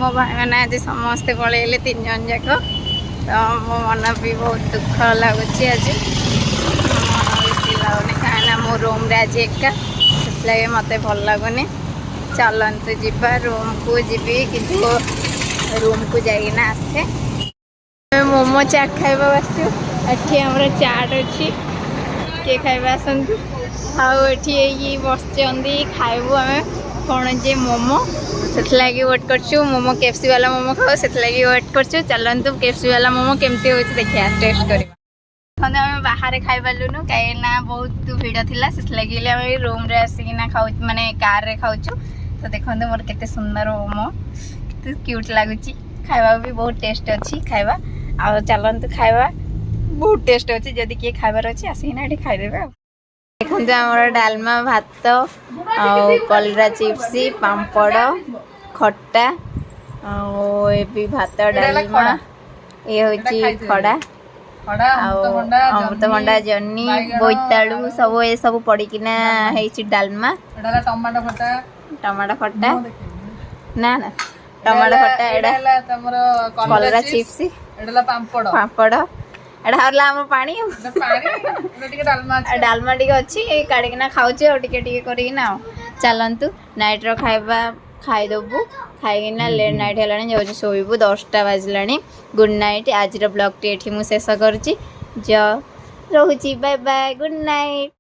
मो भाई मैंने आज समस्ते पलैले 3 जन जाक तो मो मन भी बहुत दुख लगुच आज मन बेसी लगुनि कहीं मो रूम रे आज एका से मत भल लगुनि चलतु जीवा रूम को जीवी कि रूम को जाइना आसे मोमो चाट खाइबा आसु एठी हमर चाट अच्छी के खाइबा आसंतु आउ एठी बसचंदी खाइबू आमे कौन जे मोमो से वेट करछु मोमो केएफसी वाला मोमो खाओ से वेट करछु चलंतु केएफसी वाला मोमो केमती होछि देखिया टेस्ट करबा खंदे हम बाहर खाइ पालुनु काइना बहुत भीड़ थिला से हम रूम रे आसिकिना खाउ माने कार रे खाउछु तो देखंदे मोर केते सुंदर मोमो केते क्यूट लागुची खाइबा भी बहुत टेस्ट अछि खाइबा आ चलंतु खाइबा बहुत टेस्ट अछि जदी के खाइबार अछि आसिकिना एठी खाइ देबे देखते आमर डालमा भात कलरा चिप्स पापड़ खट्टा भी भात डालमा ये हूँ खड़ा अमृतभंडा जन्नी बोईतालु सब ये सब पड़िकिना डालमा टमाटो खट्टा ना ना टमाटो खट्टा एडा कलरा चिप्स पापड़ एडा हरला पानी डालमा टी अच्छी काढ़िकिना खाऊचे और टिके करना चलतु नाइट रो खाइबा खाईदेबू खाइना लेट नाइट है जाऊँ शोबू 10टा बाजला गुड नाइट आज ब्लॉग टी मुझे शेष करुँची रोची बाय बाय गुड नाइट।